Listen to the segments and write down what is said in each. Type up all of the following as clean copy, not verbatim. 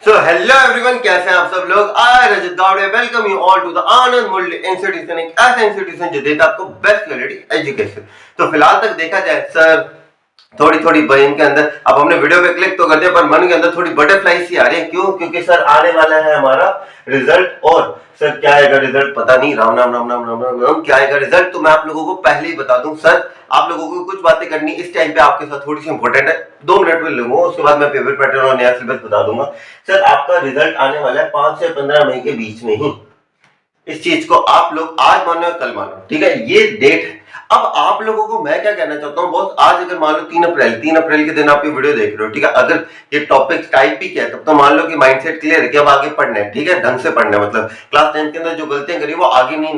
So hello everyone, कैसे हैं आप सब लोग। I Rajat Gawde welcome you all to the Anand Mulya institution, एक ऐसा इंस्टीट्यूशन जो देता है आपको बेस्ट क्वालिटी एजुकेशन। तो फिलहाल तक देखा जाए सर, थोड़ी थोड़ी ब्रेन के अंदर अब हमने वीडियो पे क्लिक तो कर दिया, पर मन के अंदर थोड़ी बटरफ्लाई सी आ रही है। क्यों? क्योंकि सर आने वाला है हमारा रिजल्ट। और सर क्या आएगा रिजल्ट पता नहीं, राम राम राम राम राम राम राम क्या आएगा रिजल्ट तो मैं आप लोगों को पहले ही बता दूं। सर आप लोगों को कुछ बातें करनी इस टाइम पे आपके साथ थोड़ी सी इंपॉर्टेंट है, 2 मिनट में लूंगा, उसके बाद मैं पेपर पैटर्न और नया सिलेबस बता दूंगा। सर आपका रिजल्ट आने वाला है 5 से 15 मई के बीच में ही। इस चीज को आप लोग आज मानो या कल मानो, ठीक है, ये डेट है। अब आप लोगों को मैं क्या कहना चाहता हूँ बॉस, आज अगर मान लो 3 अप्रैल के दिन आप ये वीडियो देख रहे हो, ठीक है, अगर ये टॉपिक टाइप भी किया है तब तो मान लो कि माइंडसेट क्लियर है कि अब आगे पढ़ना है, ठीक है, ढंग से पढ़ना है। मतलब क्लास 10 के अंदर जो गलतियां करी वो आगे नहीं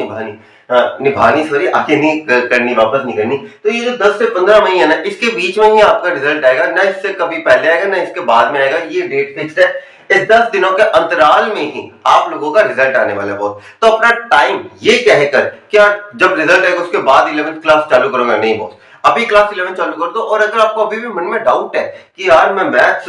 निभानी सॉरी आगे नहीं करनी, वापस नहीं करनी। तो ये जो 10 से 15 मई है ना, इसके बीच में ही आपका रिजल्ट आएगा, ना इससे कभी पहले आएगा ना इसके बाद में आएगा, ये डेट फिक्स्ड है। इस 10 दिनों के अंतराल में ही आप लोगों का रिजल्ट आने वाला है बहुत। तो अपना टाइम ये कहकर क्या जब रिजल्ट आएगा उसके बाद 11th क्लास चालू करूंगा, नहीं बहुत, अभी क्लास 11 चालू कर दो। और अगर आपको अभी भी मन में डाउट है कि यार मैं मैथ्स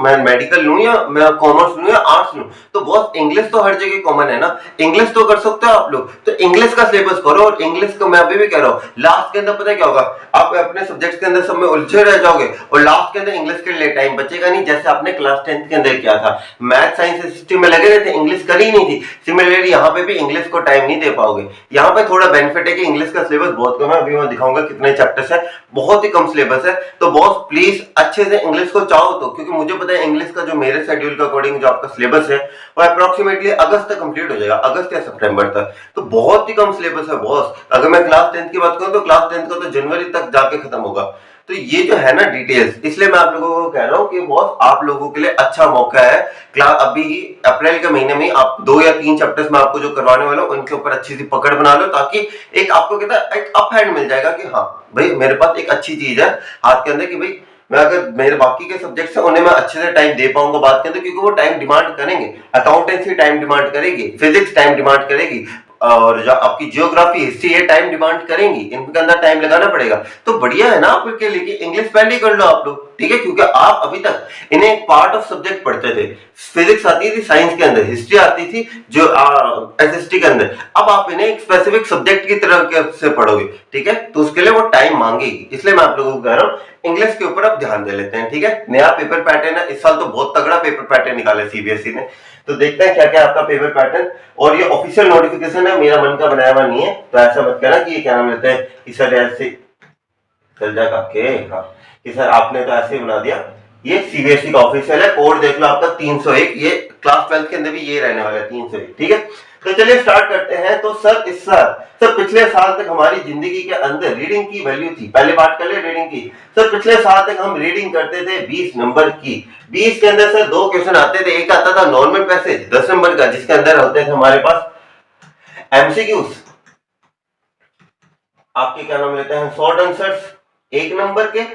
मैं मेडिकल लूं या मैं कॉमर्स लूं या आर्ट्स लूं, तो बहुत इंग्लिश तो हर जगह कॉमन है ना, इंग्लिश तो कर सकते हो आप लोग, तो इंग्लिश का सिलेबस करो। और इंग्लिश को मैं अभी भी कह रहा हूं, लास्ट के अंदर पता है क्या होगा, आप अपने सब्जेक्ट के अंदर सब में उलझे रह जाओगे और लास्ट के अंदर इंग्लिश के लिए टाइम बचेगा नहीं, जैसे आपने क्लास 10th के अंदर किया था। मैथ साइंस हिस्ट्री में लगे रहते, इंग्लिश करी नहीं थी। सिमिलरली यहाँ पे भी इंग्लिश को टाइम नहीं दे पाओगे। यहाँ पे थोड़ा बेनिफिट है कि इंग्लिश का सिलेबस बहुत कम है, अभी मैं दिखाऊंगा कितने चैप्टर्स है, बहुत ही कम सिलेबस है। तो बॉस प्लीज अच्छे से इंग्लिश को चाहो तो, क्योंकि मुझे पता है इंग्लिश का जो मेरे शेड्यूल के अकॉर्डिंग जो आपका सिलेबस है वो अप्रोक्सीमेटली अगस्त तक कंप्लीट हो जाएगा, अगस्त या सितंबर तक। तो बहुत ही कम सिलेबस है बॉस। अगर मैं क्लास 10th की बात करूं तो क्लास 10th का तो जनवरी तक जाके खत्म होगा। तो ये जो है ना डिटेल्स, इसलिए मैं आप लोगों को कह रहा हूं कि बॉस आप लोगों के लिए अच्छा मौका है। क्लास अभी अप्रैल के महीने में आप 2 या 3 चैप्टर्स में आपको जो करवाने वाला हूं उनके ऊपर अच्छी सी पकड़ बना लो, ताकि एक आपको कहता है एक अप हैंड मिल जाएगा कि हाँ भाई मेरे पास एक अच्छी चीज है हाथ के अंदर, कि भाई मैं अगर मेरे बाकी के सब्जेक्ट्स हैं उन्हें मैं अच्छे से टाइम दे पाऊंगा बात के अंदर, क्योंकि वो टाइम डिमांड करेंगे। अकाउंटेंसी टाइम डिमांड करेगी, फिजिक्स टाइम डिमांड करेगी, और जो आपकी जियोग्राफी हिस्ट्री ये टाइम डिमांड करेंगी, इनके अंदर टाइम लगाना पड़ेगा। तो बढ़िया है ना आपके लिए कि इंग्लिश पहले ही कर लो आप लोग, ठीक है, क्योंकि आप अभी तक इन्हें एक पार्ट ऑफ सब्जेक्ट पढ़ते थे। फिजिक्स आती थी साइंस के अंदर, हिस्ट्री आती थी जो एसएसटी के अंदर, अब आप इन्हें एक स्पेसिफिक सब्जेक्ट की तरह से पढ़ोगे, ठीक है, तो उसके लिए वो टाइम मांगेगी। इसलिए मैं आप लोगों को कह रहा हूँ इंग्लिश के ऊपर आप ध्यान दे लेते हैं, ठीक है। नया पेपर पैटर्न है इस साल, तो बहुत तगड़ा पेपर पैटर्न निकाला सीबीएसई ने। तो देखते हैं क्या क्या आपका पेपर पैटर्न, और ये ऑफिशियल नोटिफिकेशन है, मेरा मन का बनाया हुआ नहीं है, तो ऐसा मत कहना कि ये क्या नाम लेते हैं कि सर ऐसे चल जाएगा कि सर आपने तो ऐसे बना दिया। ये सीबीएसई का ऑफिशियल है, कोड देख लो आपका 301, ये क्लास 12 के अंदर भी ये रहने वाला है 301, ठीक है। तो चलिए स्टार्ट करते हैं। तो सर इस साल सर पिछले साल तक हमारी जिंदगी के अंदर रीडिंग की वैल्यू थी, पहले बात कर ले रीडिंग की। सर पिछले साल तक हम रीडिंग करते थे 20 नंबर की। 20 के अंदर सर 2 क्वेश्चन आते थे, एक आता था नॉर्मल पैसेज 10 नंबर का, जिसके अंदर होते थे हमारे पास एमसीक्यूज, आपके क्या नाम लेते हैं शॉर्ट आंसर्स 1 नंबर के,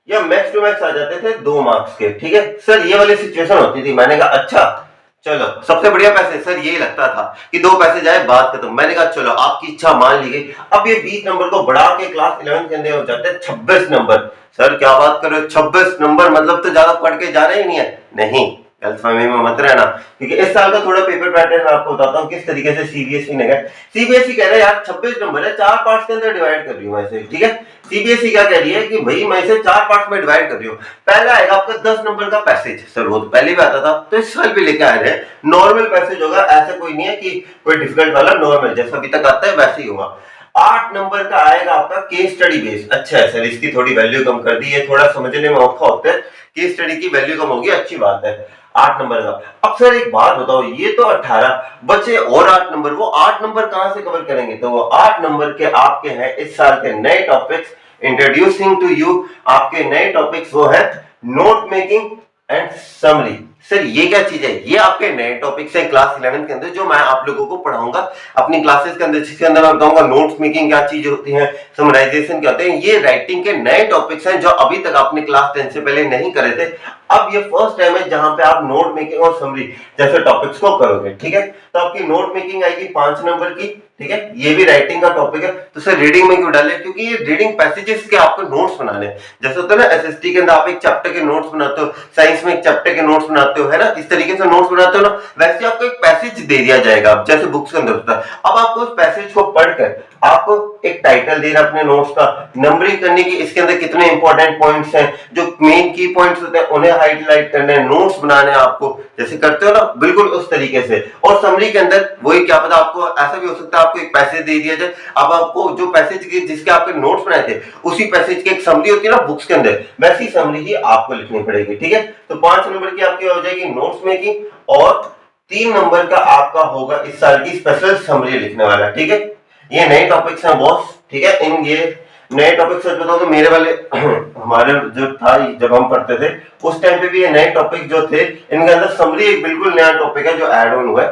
या मैक्स टू मैक्स आ जाते थे 2 मार्क्स के, ठीक है। सर ये वाली सिचुएशन होती थी। मैंने कहा अच्छा चलो सबसे बढ़िया पैसेज, सर यही लगता था कि 2 पैसेज आए बात खत्म। मैंने कहा चलो आपकी इच्छा मान ली गई। अब ये 20 नंबर को बढ़ा के क्लास 11 के अंदर हो जाते हैं 26 नंबर। सर क्या बात कर रहे हो, 26 नंबर मतलब तो ज्यादा पढ़ के जा रहे ही नहीं है, नहीं गलतफहमी में मत रहना, क्योंकि इस साल का थोड़ा पेपर पैटर्न मैं आपको बताता हूँ किस तरीके से सीबीएसई ने कहा। सीबीएसई कह रहा है यार 26 नंबर है, 4 पार्ट्स के अंदर डिवाइड कर रही हूँ ऐसे, ठीक है। सीबीएसई क्या कह रही है कि भाई मैं इसे 4 पार्ट्स में डिवाइड कर रही हूँ। पहला आएगा आपका 10 नंबर का पैसेज, सर वो तो पहले भी आता था, तो इस साल भी लेके आए हैं नॉर्मल पैसेज होगा, ऐसा कोई नहीं है कि कोई डिफिकल्ट वाला, नॉर्मल जैसा अभी तक आता है वैसे ही होगा। 8 नंबर का आएगा आपका केस स्टडी बेस। अच्छा है सर, इसकी थोड़ी वैल्यू कम कर दी है, थोड़ा समझने में औखा होता है, केस स्टडी की वैल्यू कम होगी, अच्छी बात है। 8 नंबर का। अब सर एक बात बताओ, ये तो 18 बचे और 8 नंबर, वो 8 नंबर कहां से कवर करेंगे? तो वो 8 नंबर के आपके हैं इस साल के नए टॉपिक्स, इंट्रोड्यूसिंग टू यू आपके नए टॉपिक्स वो है note making and summary. Sir ये क्या चीज है? ये आपके नए टॉपिक्स हैं क्लास 11 के अंदर, जो मैं आप लोगों को पढ़ाऊंगा अपनी क्लासेस के अंदर, जिसके अंदर मैं बताऊंगा नोट्स मेकिंग क्या चीज होती है, समराइजेशन क्या होते हैं। ये राइटिंग के नए टॉपिक्स हैं जो अभी तक आपने क्लास 10 से पहले नहीं करे थे, अब ये फर्स्ट टाइम है जहां पे आप नोट मेकिंग और समरी जैसे टॉपिक्स को करोगे, ठीक है। तो आपकी नोट मेकिंग आएगी 5 नंबर की, ठीक है। ये भी राइटिंग का टॉपिक है, तो सर रीडिंग में क्यों डाले, क्योंकि ये रीडिंग पैसेजेस के आपको नोट्स बनाने हैं। जैसे होता है ना एसएसटी के अंदर आप एक चैप्टर के नोट्स बनाते हो, साइंस में एक चैप्टर के नोट्स बनाते हो, है ना, इस तरीके से नोट्स बनाते हो ना, वैसे आपको एक पैसेज दे दिया जाएगा जैसे बुक्स के अंदर होता है। अब आपको उस पैसेज को पढ़कर आपको एक टाइटल देना अपने नोट्स का, नंबरिंग करने की, इसके अंदर कितने इंपॉर्टेंट पॉइंट्स हैं, जो मेन की पॉइंट्स होते हैं उन्हें हाईलाइट करना है, नोट्स बनाने हैं आपको, जैसे करते हो ना बिल्कुल उस तरीके से। और समरी के अंदर वही, क्या पता आपको ऐसा भी हो सकता है आपको एक पैसेज दे दिया जाए, अब आपको जो पैसेज के जिसके आपके नोट्स बनाए थे उसी पैसेज की एक समरी होती है ना बुक्स के अंदर, वैसी समरी ही आपको लिखनी पड़ेगी, ठीक है। तो 5 नंबर की आपकी हो जाएगी नोट्स मेकिंग, और 3 नंबर का आपका होगा इस साल की स्पेशल समरी लिखने वाला, ठीक है। ये नए टॉपिक्स हैं बॉस, ठीक है। इन ये नए टॉपिक सच बताओ तो मेरे वाले हमारे जो था जब हम पढ़ते थे उस टाइम पे भी ये नए टॉपिक जो थे, इनके अंदर समरी एक बिल्कुल नया टॉपिक है जो ऐड ऑन हुआ है।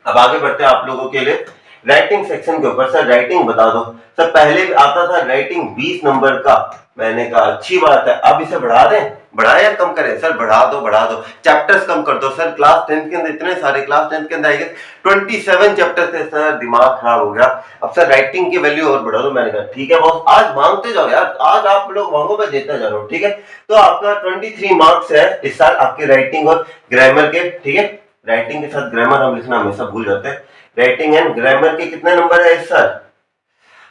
अब आगे बढ़ते हैं आप लोगों के लिए राइटिंग सेक्शन के ऊपर। सर राइटिंग बता दो। सर पहले आता था राइटिंग 20 नंबर का, मैंने कहा अच्छी बात है, अब इसे बढ़ा दें, बढ़ाए या कम करें? सर बढ़ा दो, बढ़ा दो, चैप्टर्स कम कर दो। सर क्लास 10 के अंदर इतने सारे, क्लास 10 के अंदर आएंगे 27 चैप्टर थे सर, दिमाग खराब हो गया। अब सर राइटिंग की वैल्यू और बढ़ा दो। मैंने कहा ठीक है बॉस, आज मांगते जाओ यार, आज आप लोग मांगो, मैं देता जा रहा हूँ, ठीक है। तो आपका 23 मार्क्स है इस साल आपके राइटिंग और ग्रामर के, ठीक है। राइटिंग के साथ ग्रामर हम लिखना हमेशा भूल जाते हैं। राइटिंग एंड ग्रामर के कितने नंबर है इस साल?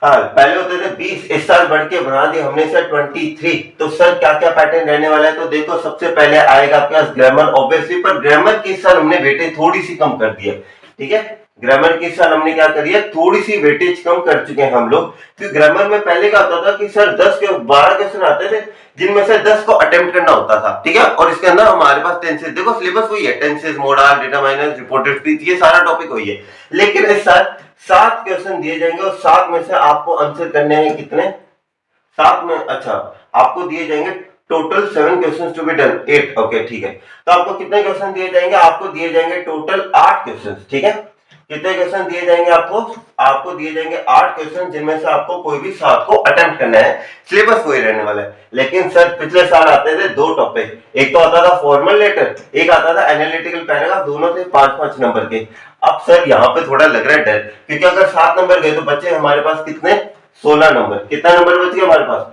हाँ, पहले होते थे 20, इस साल बढ़ के बढ़ा दिया हमने सर 23। तो सर क्या क्या पैटर्न रहने वाला है? तो देखो सबसे पहले आएगा आपके पास ग्रामर, ऑब्वियसली, पर ग्रामर की इस साल हमने वेटेज थोड़ी सी कम कर दी है, ठीक है। ग्रामर की इस साल हमने क्या करी है, थोड़ी सी वेटेज कम कर चुके हैं हम लोग। क्योंकि ग्रामर में पहले क्या होता था कि सर 10 के 12 क्वेश्चन आते थे, जिनमें से 10 को अटेम्प्ट करना होता था, ठीक है। और इसके अंदर हमारे पास टेंसेस, देखो सिलेबस वही है, tenses, modal, determiner, reported speech, ये सारा टॉपिक वही है। लेकिन इस साल 7 क्वेश्चन दिए जाएंगे और 7 में से आपको आंसर करने हैं कितने? 7 में, अच्छा, आपको दिए जाएंगे total 7 questions to be done, 8, okay ठीक है। तो आपको कितने क्वेश्चन दिए जाएंगे? आपको दिए जाएंगे टोटल 8 क्वेश्चंस, ठीक है। कितने क्वेश्चन दिए जाएंगे आपको? आपको दिए जाएंगे 8 क्वेश्चन, जिनमें से आपको कोई भी 7 को अटेम्प्ट करना है। सिलेबस वही रहने वाला है। लेकिन सर पिछले साल आते थे 2 टॉपिक, एक तो आता था फॉर्मल लेटर, एक आता था एनालिटिकल पैराग्राफ, दोनों थे 5-5 नंबर के। अब सर यहाँ पे थोड़ा लग रहा है डर, क्योंकि अगर 7 नंबर गए तो बच्चे हमारे पास कितने? 16 नंबर। कितना नंबर बच गया हमारे पास?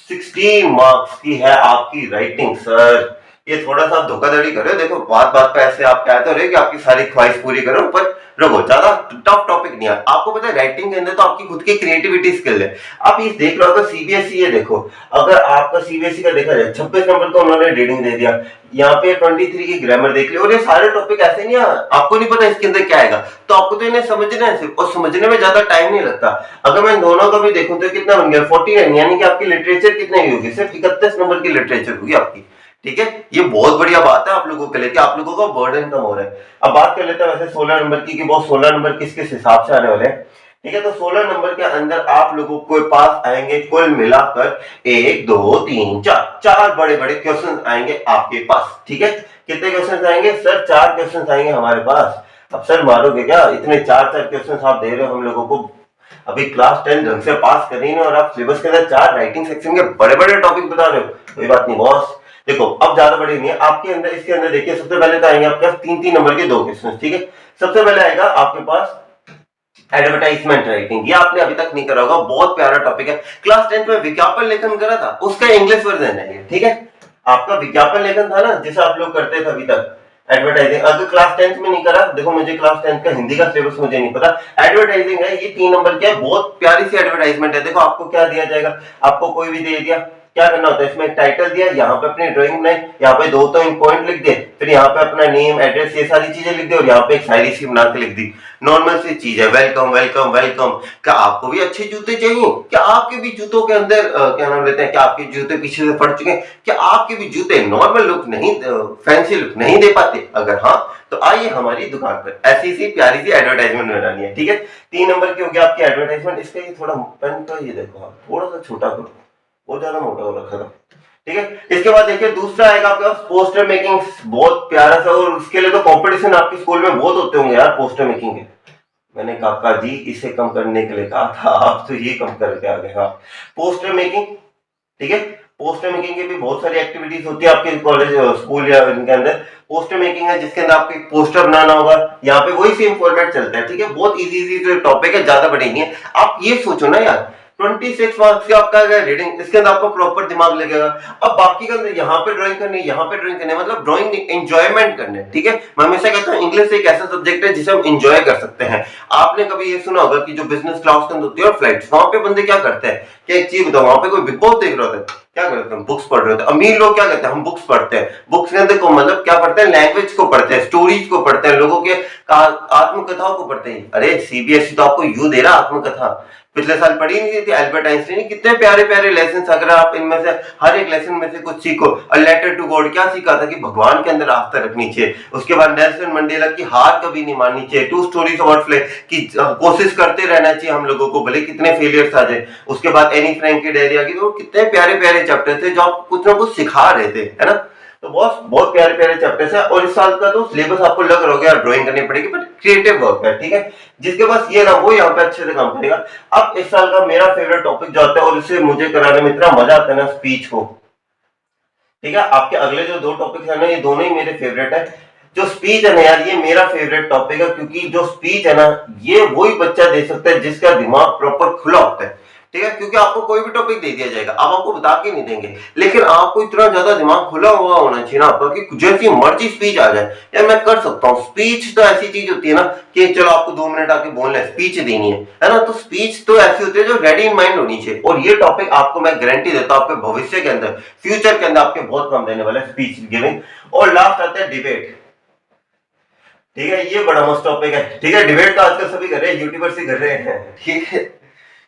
16 मार्क्स की है आपकी राइटिंग। सर ये थोड़ा सा धोखाधड़ी करो, देखो बात बात पे ऐसे आप कहते हो रहे कि आपकी सारी ख्वाहिश पूरी करो, पर रखो, ज्यादा टफ टॉपिक नहीं है। आपको पता है राइटिंग के अंदर तो आपकी खुद की क्रिएटिविटी स्किल है। आप ये देख लो, अगर सीबीएसई है, देखो अगर आपका सीबीएसई का देखा जाए 26 नंबर का उन्होंने रीडिंग दे दिया, यहाँ पे 23 की ग्रामर देख लिया, और ये सारे टॉपिक ऐसे नहीं है, आपको नहीं पता इसके अंदर क्या आएगा, तो आपको तो इन्हें समझना है सिर्फ, और समझने में ज्यादा टाइम नहीं लगता। अगर मैं दोनों का भी देखूं तो कितना बन गया 49, यानी कि आपकी लिटरेचर कितने की होगी? सिर्फ 31 नंबर की लिटरेचर होगी आपकी, ठीक है। ये बहुत बढ़िया बात है आप लोगों के लिए कि आप लोगों का बर्डन कम हो रहा है। अब बात कर लेते हैं वैसे 16 नंबर की, कि बहुत 16 नंबर किस किस हिसाब से आने वाले हैं, ठीक है। तो 16 नंबर के अंदर आप लोगों के पास आएंगे कुल मिलाकर 1 2 3 4 बड़े बड़े क्वेश्चन आएंगे आपके पास, ठीक है। कितने क्वेश्चन आएंगे सर? 4 क्वेश्चन आएंगे हमारे पास। अब सर मारोगे क्या? इतने 4 क्वेश्चन आप दे रहे हो हम लोगों को, अभी क्लास 10 ढंग से पास कर रही है और आप सिलेबस के अंदर 4 राइटिंग सेक्शन के बड़े बड़े टॉपिक बता रहे हो। कोई बात नहीं बॉस, देखो अब ज्यादा बड़ी नहीं है आपके अंदर। इसके अंदर देखिए सबसे पहले तो आएंगे आपके पास 3-3 नंबर के 2 क्वेश्चन, ठीक है। सबसे पहले आएगा आपके पास एडवर्टाइजमेंट राइटिंग, ये आपने अभी तक नहीं करा होगा, बहुत प्यारा टॉपिक है। क्लास 10 में विज्ञापन लेखन करा था, उसका इंग्लिश वर्जन है ये, ठीक है। आपका विज्ञापन लेखन था ना जिसे आप लोग करते थे अभी तक, एडवर्टाइजिंग। अगर क्लास 10 में नहीं करा, देखो मुझे क्लास 10 का हिंदी का सिलेबस मुझे नहीं पता, एडवर्टाइजिंग है ये 3 नंबर की है, बहुत प्यारी सी एडवर्टाइजमेंट है। देखो आपको क्या दिया जाएगा, आपको कोई भी दे दिया, क्या करना होता है, इसमें एक टाइटल दिया, यहाँ पे अपनी ड्राइंग में यहाँ पे 2-3 पॉइंट लिख दे, फिर यहाँ पे अपना नेम, एड्रेस, ये सारी चीजें लिख दे, और यहाँ पे एक शायरी सी बना के लिख दी। नॉर्मल सी चीज है, वेलकम वेलकम वेलकम। क्या आपको भी अच्छे जूते चाहिए? क्या आपके भी जूतों के अंदर क्या नाम लेते हैं, क्या आपके जूते पीछे से फट चुके हैं? क्या आपके भी जूते नॉर्मल लुक नहीं, फैंसी लुक नहीं दे पाते? अगर हाँ तो आइए हमारी दुकान पर, ऐसी सी प्यारी सी एडवर्टाइजमेंट बनानी है, ठीक है। 3 नंबर की होगी आपकी एडवर्टाइजमेंट। इसका ये थोड़ा पेन का ये देखो थोड़ा सा छोटा करो, बहुत ज्यादा मोटा हो रखा था, ठीक है। इसके बाद देखिए दूसरा आएगा आपके पास पोस्टर मेकिंग, बहुत प्यारा सा, और उसके लिए तो कंपटीशन आपके स्कूल में बहुत होते होंगे यार पोस्टर मेकिंग के। मैंने काका जी इसे कम करने के लिए कहा था, आप तो ये कम करके आ गए। हाँ, पोस्टर मेकिंग, ठीक है। पोस्टर मेकिंग की भी बहुत सारी एक्टिविटीज होती है आपके कॉलेज स्कूल या इनके अंदर। पोस्टर मेकिंग है जिसके अंदर आपको एक पोस्टर बनाना होगा, यहाँ पे वही सेम फॉर्मेट चलता है, ठीक है। बहुत इजी जो टॉपिक है, ज्यादा बड़ी नहीं है। आप ये सोचो ना यार, 26 मार्क्स का आपका रीडिंग, इसके अंदर आपको प्रॉपर दिमाग लगेगा। अब बाकी का अंदर यहाँ पे ड्राइंग करनी, यहाँ पे ड्राइंग करनी, मतलब ड्राइंग एंजॉयमेंट करने, ठीक है। मैं हमेशा कहता हूँ इंग्लिश एक ऐसा सब्जेक्ट है जिसे हम एंजॉय कर सकते हैं। आपने कभी ये सुना होगा कि जो बिजनेस क्लास के अंदर होती है और फ्लाइट्स, वहां पे बंदे क्या करते हैं कि एक चीज बताओ, वहां पे कोई बिग बॉस देख रहा था, क्या करते हैं, बुक्स पढ़ रहे थे। अमीर लोग क्या करते हैं, हम बुक्स पढ़ते हैं। बुक्स के अंदर को मतलब क्या पढ़ते हैं, लैंग्वेज को पढ़ते हैं, स्टोरीज को पढ़ते हैं, लोगों के आत्मकथाओं को पढ़ते हैं। अरे सीबीएसई तो आपको यू दे रहा आत्मकथा, पिछले साल पढ़ी नहीं थी एल्बर्ट आइंस्टाइन, कितने प्यारे प्यारे लेसन। अगर आप इनमें से हर एक लेसन में से कुछ सीखो। अ लेटर टू गॉड क्या सीखा था कि भगवान के अंदर आस्था रखनी चाहिए। उसके बाद नेल्सन मंडेला की हार कभी नहीं माननी चाहिए। टू स्टोरीज अबाउट फ्ले की कोशिश करते रहना चाहिए हम लोगों को, भले कितने फेलियर्स आ जाए। उसके बाद एनी फ्रैंक की डायरिया की, तो कितने प्यारे प्यारे चैप्टर थे जो आप कुछ ना कुछ सिखा रहे थे, है ना। तो बहुत बहुत प्यारे प्यारे चैप्टर्स है। और इस साल का तो सिलेबस आपको लग रहा होगा ड्राइंग करनी पड़ेगी, बट क्रिएटिव वर्क है, ठीक है। जिसके पास ये ना वो यहाँ पे अच्छे से काम करेगा। अब इस साल का मेरा फेवरेट टॉपिक जो आता है और इसे मुझे कराने में इतना मजा आता है ना, स्पीच को, ठीक है। आपके अगले जो दो टॉपिक है ना, ये दोनों ही मेरे फेवरेट है। जो स्पीच है ना यार, ये मेरा फेवरेट टॉपिक है, क्योंकि जो स्पीच है ना, ये वही बच्चा दे सकता है जिसका दिमाग प्रॉपर खुला होता है, ठीक है। क्योंकि आपको कोई भी टॉपिक दे दिया जाएगा, आप आपको बता के नहीं देंगे, लेकिन आपको इतना ज्यादा दिमाग खुला हुआ होना चाहिए ना आपका कि जैसी मर्जी स्पीच आ जाए यार मैं कर सकता हूँ। स्पीच तो ऐसी चीज होती है ना कि चलो आपको 2 मिनट आके बोलना है, स्पीच देनी है ना। तो स्पीच तो ऐसी होती है जो रेडी इन माइंड होनी चाहिए। और ये टॉपिक आपको मैं गारंटी देता हूँ आपके भविष्य के अंदर, फ्यूचर के अंदर आपके बहुत काम देने वाला है, स्पीच गिविंग। और लास्ट आता है डिबेट, ठीक है। ये बड़ा मस्त टॉपिक है, ठीक है। डिबेट तो आजकल सभी कर रहे हैं, यूट्यूबर्स ही कर रहे हैं, ठीक है।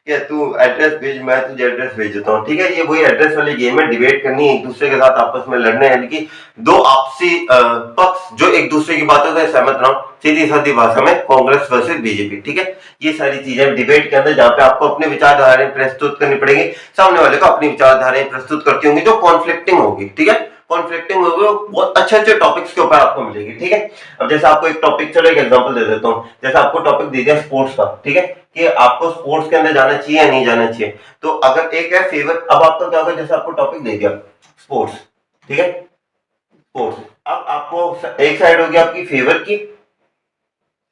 क्या तू एड्रेस भेज, मैं तुझे एड्रेस भेज देता हूँ, ठीक है। ये वही एड्रेस वाली गेम है, डिबेट करनी है, एक दूसरे के साथ आपस में लड़ने, यानी कि दो आपसी पक्ष जो एक दूसरे की बातों से सहमत ना हो, सीधी सादी भाषा में कांग्रेस वर्सेस बीजेपी, ठीक है। ये सारी चीजें डिबेट के अंदर, जहाँ पे आपको अपनी विचारधाराएं प्रस्तुत करनी पड़ेगी, सामने वाले को अपनी विचारधाराएं प्रस्तुत करती होंगी जो कॉन्फ्लिक्टिंग होगी, ठीक है। कॉन्फ्लिक्टिंग होगी, बहुत अच्छे अच्छे टॉपिक्स के ऊपर आपको मिलेगी, ठीक है। अब जैसे आपको एक टॉपिक, चलो एक एग्जांपल दे देता हूँ। जैसे आपको टॉपिक दे दिया स्पोर्ट्स का, ठीक है, कि आपको स्पोर्ट्स के अंदर जाना चाहिए या नहीं जाना चाहिए। तो अगर एक है फेवर, अब आपका क्या होगा, जैसे आपको टॉपिक दे दिया स्पोर्ट्स, ठीक है, स्पोर्ट्स। अब आपको एक साइड होगी आपकी फेवर की,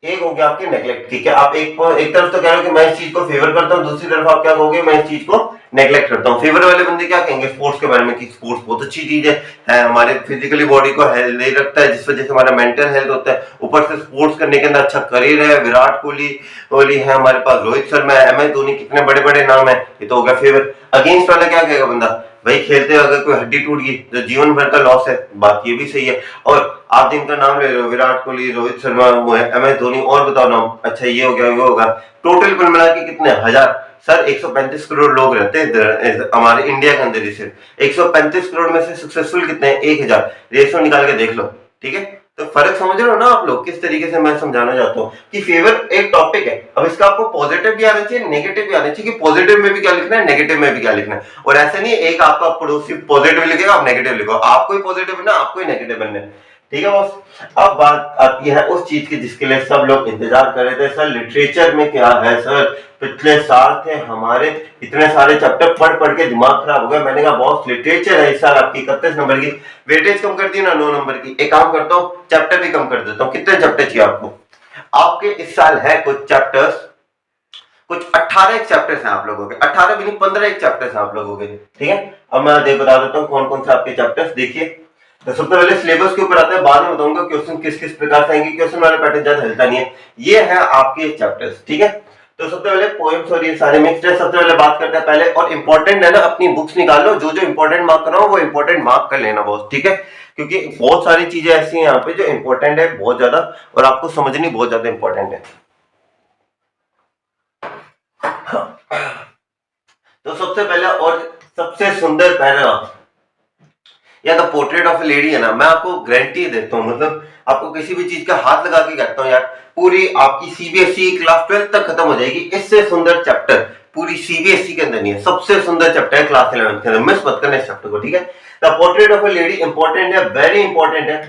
एक हो गया आपके नेग्लेक्ट, ठीक है। आप एक तरफ तो कह रहे हो कि मैं इस चीज को फेवर करता हूँ, दूसरी तरफ आप क्या कहोगे, मैं इस चीज को नेग्लेक्ट करता हूँ। फेवर वाले बंदे क्या कहेंगे स्पोर्ट्स के बारे में कि स्पोर्ट्स बहुत अच्छी चीज है, हमारे फिजिकली बॉडी को हेल्दी रखता है, जिस वजह से हमारा मेंटल हेल्थ होता है। ऊपर से स्पोर्ट्स करने के अंदर अच्छा करियर है, विराट कोहली है हमारे पास, रोहित शर्मा है, MS धोनी, कितने बड़े बड़े नाम है। ये तो हो गया फेवर। अगेंस्ट वाला क्या कहेगा बंदा, भाई खेलते अगर कोई हड्डी टूट गई तो जीवन भर का लॉस है, बात ये भी सही है। और आप जिनका नाम ले रहे हो, विराट कोहली, रोहित शर्मा, MS धोनी, और बताओ नाम, अच्छा ये हो गया, वो होगा, टोटल कुल मिला के कितने हजार, सर 135 करोड़ लोग रहते हैं हमारे इंडिया के अंदर ही। सिर्फ 135 करोड़ में से सक्सेसफुल कितने हैं, 1000। रेशो निकाल के देख लो, ठीक है। तो फर्क समझ रहे हो ना आप लोग, किस तरीके से मैं समझाना चाहता हूँ कि फेवर एक टॉपिक है। अब इसका आपको पॉजिटिव भी आना चाहिए, नेगेटिव भी आना चाहिए, कि पॉजिटिव में भी क्या लिखना है, नेगेटिव में भी क्या लिखना है। और ऐसे नहीं एक आपका पड़ोसी पॉजिटिव लिखेगा आप नेगेटिव लिखो, आपको ही पॉजिटिव बनना, आपको ही नेगेटिव बनना है, ठीक है बॉस। अब बात आती है उस चीज की जिसके लिए सब लोग इंतजार कर रहे थे, सर लिटरेचर में क्या है सर, पिछले साल थे हमारे इतने सारे चैप्टर पढ़ पढ़ के दिमाग खराब हो गया। मैंने कहा बॉस लिटरेचर है इस साल आपकी 31 नंबर की, वेटेज कम कर दी ना 9 नंबर की। एक काम करता हूँ चैप्टर भी कम कर देता हूँ। कितने चैप्टर चाहिए आपको, आपके इस साल है कुछ चैप्टर्स, कुछ 18 एक चैप्टर्स हैं आप लोगों के, 18 भी नहीं 15 एक चैप्टर्स हैं आप लोगों के, ठीक है। अब मैं बता देता हूँ कौन कौन से आपके चैप्टर्स। देखिए तो सबसे पहले सिलेबस के ऊपर आता है, बाद में बताऊंगा क्वेश्चन किस किस प्रकार से आएंगे, क्वेश्चन वाला पैटर्न ज्यादा हिलता नहीं है। ये है आपके चैप्टर्स, ठीक है। तो सबसे पहले पोएम्स और ये सारे मिक्स्ड है। सबसे पहले बात करते हैं पहले, और इंपॉर्टेंट है ना, अपनी बुक्स निकाल लो, जो जो इंपॉर्टेंट मार्क कर रहा हूं वो इंपॉर्टेंट मार्क कर लेना बॉस, ठीक है। क्योंकि बहुत सारी चीजें ऐसी हैं यहाँ पे जो इंपॉर्टेंट है बहुत ज्यादा, और आपको समझनी बहुत ज्यादा इंपॉर्टेंट है। तो सबसे पहले और सबसे सुंदर पैराग्राफ या the portrait of A lady है ना, मैं आपको गारंटी देता हूँ, मतलब आपको किसी भी चीज का हाथ लगा के कहता हूँ यार, पूरी आपकी सीबीएसई क्लास 12 तक खत्म हो जाएगी। इससे सुंदर चैप्टर पूरी सीबीएसई के अंदर नहीं है। सबसे सुंदर चैप्टर है क्लास 11 के अंदर, मिस मत करना इस चैप्टर को, ठीक है। The portrait of A lady important है, वेरी इंपॉर्टेंट है।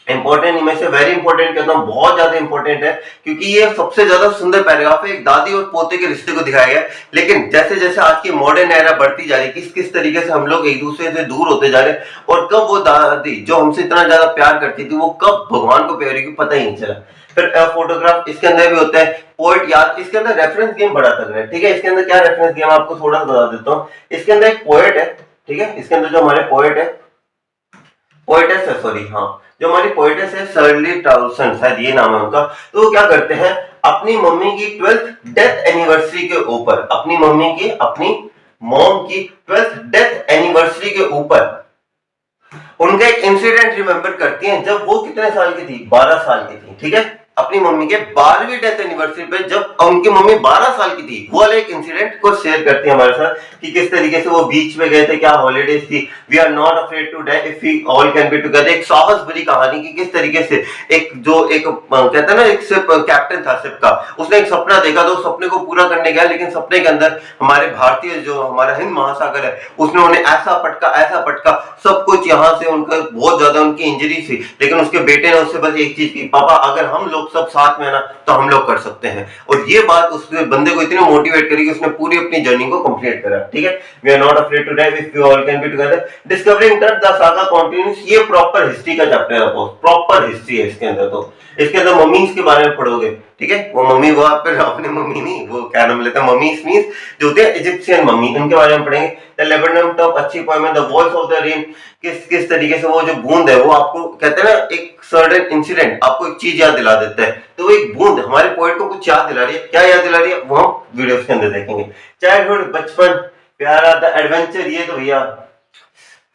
इंपॉर्टेंट नहीं, मैं से वेरी इंपॉर्टेंट कहता हूँ, बहुत ज्यादा इंपॉर्टेंट है, क्योंकि ये सबसे ज्यादा सुंदर पैराग्राफ है। एक दादी और पोते के रिश्ते को दिखाया गया है, लेकिन जैसे जैसे आज की मॉडर्न एरा बढ़ती जा रही है, किस किस तरीके से हम लोग एक दूसरे से दूर होते जा रहे हैं, और कब वो दादी जो हमसे इतना ज्यादा प्यार करती थी, वो कब भगवान को प्यार की पता ही नहीं चला। फिर फोटोग्राफ इसके अंदर भी होता है, पोएट याद, इसके अंदर रेफरेंस गेम बड़ा तगड़ा है, ठीक है। इसके अंदर क्या रेफरेंस गेम, आपको थोड़ा सा बता देता हूँ। इसके अंदर एक पोएट है, ठीक है, इसके अंदर जो हमारे पोएट है, पोएटेस है, सॉरी, हाँ, जो हमारी पोएटेस है शर्ली टाउसन, शायद ये नाम है उनका। तो वो क्या करते हैं, अपनी मम्मी की 12th डेथ एनिवर्सरी के ऊपर, अपनी मम्मी की, अपनी मॉम की 12th डेथ एनिवर्सरी के ऊपर उनका एक इंसिडेंट रिमेंबर करती हैं, जब वो कितने साल की थी, 12 साल की थी, ठीक है। अपनी मम्मी के 12वीं डेथ एनिवर्सरी पे जब उनकी मम्मी 12 साल की थी, वो वाले एक इंसिडेंट को शेयर करती है हमारे साथ, कि किस तरीके से वो बीच पे गए थे, क्या हॉलीडेज थी, we are not afraid to die if we all can be together. एक साहस भरी कहानी की किस तरीके से एक जो एक कहते हैं ना, एक सिप कैप्टन था सिप का, उसने एक सपना देखा, तो सपने को पूरा करने गया, लेकिन सपने के अंदर हमारे भारतीय जो हमारा हिंद महासागर है, उसने उन्हें ऐसा पटका सब कुछ, यहाँ से उनका बहुत ज्यादा उनकी इंजरी थी, लेकिन उसके बेटे ने उससे बस एक चीज की, पापा अगर हम लोग सब साथ में है ना, तो हम लोग कर सकते हैं। और ये बात उस बंदे को इतनी मोटिवेट करी कि उसने पूरी अपनी जर्नी को कंप्लीट करा, ठीक है। We are not afraid to die if we all can be together, discovering that the saga continues. ये प्रॉपर हिस्ट्री का चैप्टर है, प्रॉपर हिस्ट्री है इसके अंदर। तो इसके अंदर मम्मीज के बारे में पढ़ोगे, ठीक है। वो मम्मी, वो आप अपने मम्मी नहीं, वो क्या नाम लेते हैं, मम्मीज मींस जो होते हैं इजिप्शियन मम्मी, उनके बारे में पढ़ेंगे। द लेबनम टॉप, अच्छी पोएम है। The voice of the rain, किस किस तरीके से वो जो बूंद है, वो आपको कहते हैं ना, एक सर्टेन इंसिडेंट आपको एक चीज याद दिला देता है, तो वो एक बूंद हमारे पोएट को कुछ याद दिला रही है। क्या याद दिला रही है, वो हम वीडियोस के अंदर देखेंगे। चाइल्डहुड, बचपन प्यारा, द एडवेंचर, ये तो भैया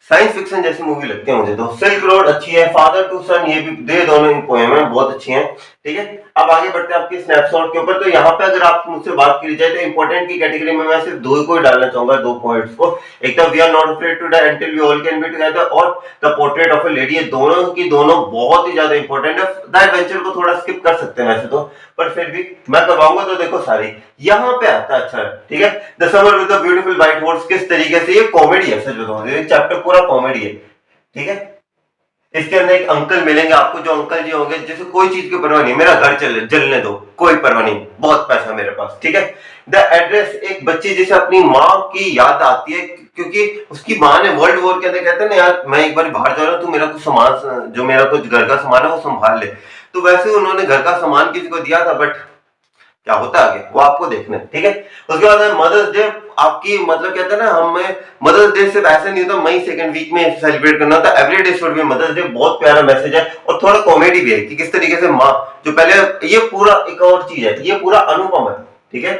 साइंस फिक्शन जैसी मूवी लगती है मुझे तो। सिल्क रोड अच्छी है। फादर टू सन, ये भी दे, दोनों ही पोएम है, बहुत अच्छी हैं, ठीक है। अब आगे बढ़ते हैं आपके स्नैपशॉट के ऊपर। तो यहाँ पे अगर आप मुझसे बात की जाए तो इंपॉर्टेंट की कैटेगरी में मैं सिर्फ दो को ही डालना चाहूंगा, दो पॉइंट्स को। एक तो we are not afraid to die until we all can be together, और the portrait of a lady. ये दोनों की दोनों बहुत ही ज्यादा इंपॉर्टेंट है। द एडवेंचर को थोड़ा स्किप कर सकते हैं वैसे तो, पर फिर भी मैं करवाऊंगा तो देखो सारी यहाँ पे आता है, अच्छा, ठीक है। The summer with the beautiful white horse, किस तरीके से ये कॉमेडी है, सच बताऊं ये चैप्टर पूरा कॉमेडी है, ठीक है। इसके अंदर एक अंकल मिलेंगे आपको, जो अंकल जी होंगे जैसे कोई चीज की परवाह नहीं, मेरा घर जलने दो, कोई परवाह नहीं, बहुत पैसा मेरे पास, ठीक है। द एड्रेस, एक बच्ची जिसे अपनी माँ की याद आती है, क्योंकि उसकी माँ ने वर्ल्ड वॉर के अंदर कहते हैं ना, यार मैं एक बार बाहर जा रहा हूँ, तू मेरा कुछ सामान, जो मेरा कुछ घर का सामान है वो संभाल ले। तो वैसे उन्होंने घर का सामान किसी को दिया था, बट क्या होता है आगे वो आपको देखना है, ठीक है। उसके बाद मदर्स डे, आपकी मतलब कहते हैं ना, हमें मदर्स डे सिर्फ ऐसे नहीं होता मई सेकंड वीक में सेलिब्रेट करना होता, every day should be mother's day. बहुत प्यारा मैसेज है, और थोड़ा कॉमेडी भी है कि किस तरीके से माँ, जो पहले ये पूरा एक और चीज है, ये पूरा अनुपम है, ठीक है।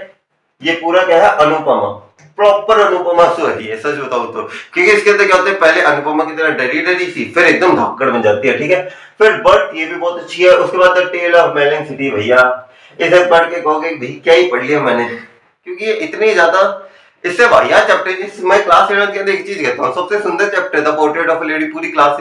ये पूरा क्या है, अनुपमा, प्रॉपर अनुपमा स्टोरी है, सच बताऊं तो। क्योंकि इसके अंदर क्या होता है, पहले अनुपमा की तरह डरी डरी सी, फिर एकदम धाकड़ बन जाती है, ठीक है। फिर बर्थ, ये भी बहुत अच्छी है। उसके बाद the tale of melon city, भैया इसे पढ़ के कहोगे भाई क्या ही पढ़ लिया मैंने, क्योंकि ये इतनी ज्यादा, इससे भैया चैप्टर, मैं क्लास 11 के अंदर एक चीज कहता हूँ, सबसे सुंदर chapter the portrait of a lady, पूरी क्लास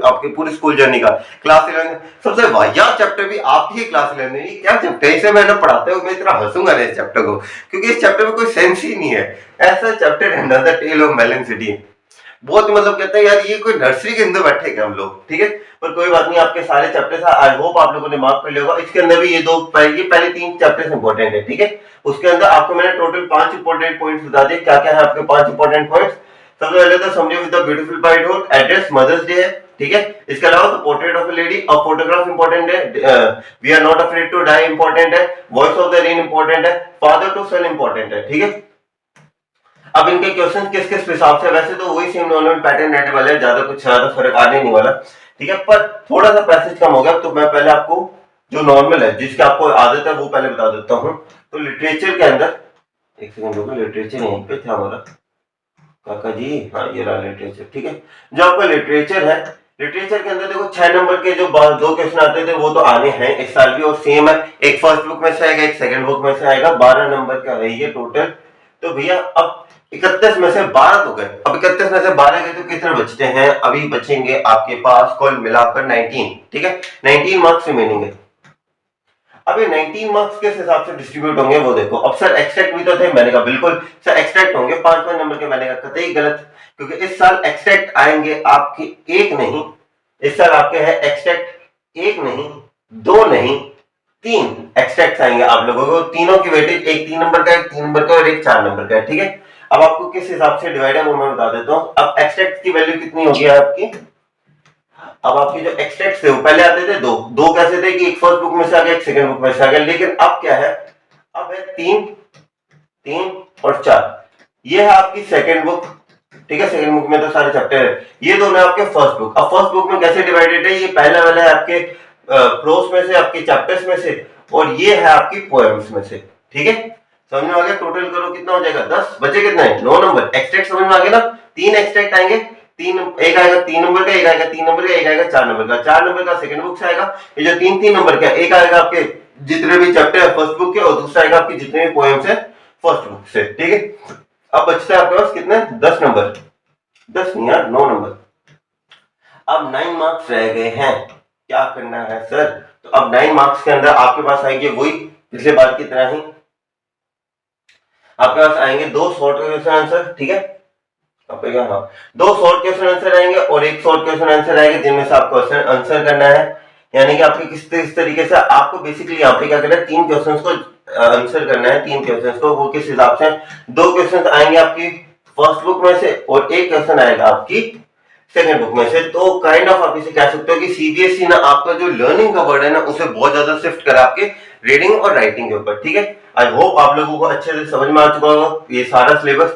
आपके पूरी स्कूल जर्नी का, क्लास 11 सबसे भैया चैप्टर भी आप ही क्लास 11 में। क्या चैप्टर, इसे मैंने पढ़ाते हुए मैं इतना हंसूंगा ना इस चैप्टर को, क्योंकि इस चैप्टर में कोई सेंस ही नहीं है। ऐसा चैप्टर है the tale of melon city, बहुत मतलब कहते हैं यार ये कोई नर्सरी के अंदर बैठे क्या हम लोग, ठीक है। पर कोई बात नहीं, आपके सारे चैप्टर्स आई होप आप लोगों ने मार्क कर लिया होगा। इसके अंदर भी ये पहले 3 चैप्टर्स इंपॉर्टेंट है, ठीक है। उसके अंदर आपको मैंने टोटल 5 इंपॉर्टेंट पॉइंट्स बता दिए, क्या क्या है आपके 5 इंपॉर्टेंट पॉइंट्स। सबसे पहले तो summary with the beautiful bridehood, address mother's day है, ठीक है। इसके अलावा तो portrait of a lady, a photograph important है, we are not afraid to die important है, voice of the rain important है, फादर टू सन इंपॉर्टेंट है, ठीक है। अब इनके क्वेश्चन किस किस हिसाब से, वैसे तो वही सेम नॉर्मल पैटर्न रहने वाला है, ज्यादा कुछ ज्यादा फर्क आने नहीं वाला, ठीक है। पर थोड़ा सा पैसेज कम हो गया, तो मैं पहले आपको जो नॉर्मल है, जिसकी आपको आदत है, वो पहले बता देता हूँ। तो लिटरेचर के अंदर, एक सेकंड रुको, लिटरेचर यहीं पे था हमारा काका जी, हाँ ये रहा लिटरेचर, ठीक है। जो आपका लिटरेचर है, लिटरेचर के अंदर देखो 6 नंबर के जो 2 क्वेश्चन आते थे वो तो आने हैं इस साल भी, और सेम है, एक फर्स्ट बुक में से आएगा, एक सेकंड बुक में से आएगा। 12 नंबर का है ये टोटल। तो भैया अब 31 में से 12 तो गए, अब 31 में से 12 गए तो कितने बचते हैं, अभी बचेंगे आपके पास कुल मिलाकर 19, ठीक है। 19 मार्क्स रिमेनिंग है। अब ये 19 मार्क्स किस हिसाब से डिस्ट्रीब्यूट होंगे वो देखो। अब सर एक्सट्रैक्ट भी तो थे, मैंने कहा बिल्कुल सर एक्सट्रैक्ट होंगे 5-5 नंबर के, मैंने कहा कतई गलत, क्योंकि इस साल एक्सट्रैक्ट आएंगे आपके एक नहीं इस साल आपके है एक्सट्रैक्ट एक नहीं, दो नहीं, तीन एक्सट्रैक्ट आएंगे आप लोगों को। तीनों की वेटेज एक 3 नंबर का, एक 3 नंबर का और एक 4 नंबर का है, ठीक है। अब आपको किस हिसाब से डिवाइड है वो मैं बता देता हूँ। अब एक्सट्रैक्ट की वैल्यू कितनी होगी आपकी, अब आपकी जो एक्सट्रैक्ट थे वो पहले आते थे दो कैसे थे कि एक फर्स्ट बुक में से आ गया, एक सेकंड बुक में से आ गया, लेकिन अब क्या है, अब है 3 और 4। ये है आपकी सेकंड बुक, ठीक है। सेकंड बुक में तो सारे चैप्टर है, ये दोनों आपके फर्स्ट बुक। अब फर्स्ट बुक में कैसे डिवाइडेड है, ये पहला वाला है आपके प्रोस में से, आपके चैप्टर्स में से, और ये है आपकी पोएम्स में से, ठीक है। समझ में आ गया, टोटल करो कितना हो जाएगा 10, बचे कितने 9 नंबर। एक्सट्रैक्ट समझ में आ गया ना, 3 एक्सट्रैक्ट आएंगे, एक आएगा 3 नंबर का, एक आएगा 3 नंबर का, एक आएगा 4 नंबर का। 4 नंबर का सेकंड बुक से आएगा, ये जो 3 नंबर का, एक आएगा आपके जितने भी चैप्टर है फर्स्ट बुक के, और दूसरा आएगा आपके जितने भी पोएम्स है फर्स्ट बुक से, ठीक है। अब बचता है आपके पास कितने 10 नंबर, 10 नहीं यार 9 नंबर। अब 9 मार्क्स रह गए हैं, क्या करना है सर। तो अब 9 मार्क्स के अंदर आपके पास आएंगे वही पिछले बार की तरह ही, आपके पास आएंगे 2 शॉर्ट क्वेश्चन आंसर, ठीक है। हाँ, 2 शॉर्ट क्वेश्चन आंसर आएंगे और एक शॉर्ट क्वेश्चन आंसर आएंगे, जिनमें से आपको आंसर करना है। यानी कि आपके किस तरीके से आपको बेसिकली यहाँ पे क्या करना है, 3 क्वेश्चंस को आंसर करना है। 3 क्वेश्चंस को वो किस हिसाब से, 2 क्वेश्चन आएंगे आपकी फर्स्ट बुक में से और एक क्वेश्चन आएगा आपकी सेकंड बुक में से। तो काइंड ऑफ आप इसे कह सकते हो कि सीबीएसई ना आपका जो लर्निंग का वर्ड है ना उसे बहुत ज्यादा शिफ्ट करा आपके रीडिंग और राइटिंग के ऊपर, ठीक है। आई होप आप लोगों को अच्छे से समझ में आ चुका होगा ये सारा सिलेबस,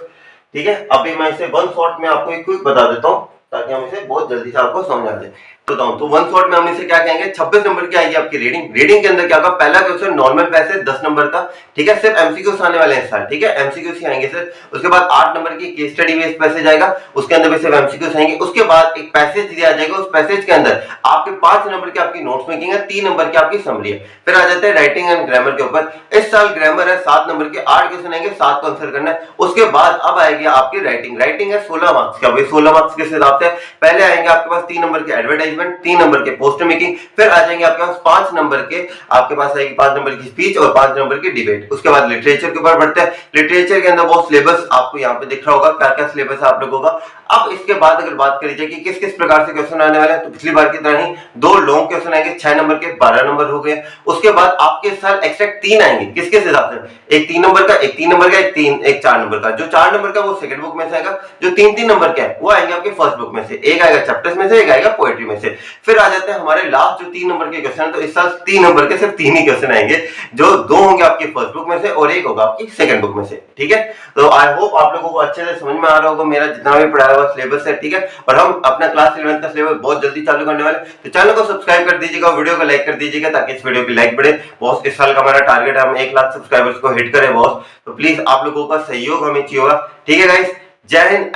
ठीक है। अभी मैं इसे वन शॉट में आपको एक क्विक बता देता हूँ ताकि हम इसे बहुत जल्दी से आपको समझ आ जाए। तो वन शॉट में हम इसे क्या कहेंगे, 26 नंबर की आएगी आपकी रीडिंग के अंदर क्या होगा, पहला क्वेश्चन नॉर्मल पैसेज 10 नंबर का, ठीक है। सिर्फ एमसीक्यूज आने वाले हैं सर, ठीक है, एमसीक्यूज ही आएंगे सर। उसके बाद 8 नंबर की केस स्टडी बेस्ड पैसेज आएगा, उसके अंदर भी सिर्फ एमसीक्यूज आएंगे। उसके बाद एक पैसेज दिया जाएगा, उस पैसेज के अंदर आपके 5 नंबर की आपकी नोट्स मेकिंग है, 3 नंबर की आपकी समरी है। फिर आ जाते हैं राइटिंग एंड ग्रामर के ऊपर। इस साल ग्रामर है 7 नंबर के, 8 क्वेश्चन आएंगे, 7 को आंसर करना है। उसके बाद अब आएगी आपकी राइटिंग है 16 मार्क्स का। भाई 16 मार्क्स किस हिसाब से, पहले आएंगे आपके पास 3 नंबर के एडवर्टाइजमेंट, 3 नंबर के पोस्टर मेकिंग, फिर आ जाएंगे आपके पास 5 नंबर के, आपके पास आएगी 5 नंबर की स्पीच और 5 नंबर की डिबेट। उसके बाद लिटरेचर के ऊपर बढ़ते हैं। लिटरेचर के अंदर वो सिलेबस आपको यहाँ पे दिख रहा होगा, क्या क्या सिलेबस है आप लोगों का। अब इसके बाद अगर बात करी जाए कि किस किस प्रकार से क्वेश्चन आने वाले हैं, तो पिछली बार की तरह ही 2 लॉन्ग क्वेश्चन आएंगे 6 नंबर के, 12 नंबर हो गए। उसके बाद आपके साल एक्सट्रैक्ट 3 आएंगे, किस किस हिसाब से, एक 3 नंबर का, एक 3 नंबर का, एक 4 नंबर का। जो 4 नंबर का वो सेकंड बुक में से आएगा, जो 3 नंबर का है वो आएंगे आपके फर्स्ट बुक में से, एक आएगा चैप्टर्स में से, एक आएगा पोएट्री में से। फिर आ जाते हैं हमारे लास्ट जो 3 नंबर के क्वेश्चन, तो इस साल 3 नंबर के सिर्फ 3 ही क्वेश्चन आएंगे, जो 2 होंगे आपके फर्स्ट बुक में से और एक होगा आपकी सेकंड बुक में से, ठीक है। तो आई होप आप लोगों को अच्छे से समझ में आ रहा होगा मेरा जितना भी पढ़ाया हुआ सिलेबस है, ठीक है। और हम अपना क्लास 11 का सिलेबस बहुत जल्दी चालू करने वाले, तो चैनल को सब्सक्राइब कर दीजिएगा, वीडियो को लाइक कर दीजिएगा ताकि इस वीडियो की लाइक बढ़े। बॉस इस साल का हमारा टारगेट है हम 1 लाख सब्सक्राइबर्स को हिट करें बॉस, तो प्लीज आप लोगों का सहयोग हमें चाहिए होगा, ठीक है गाइस। जय हिंद।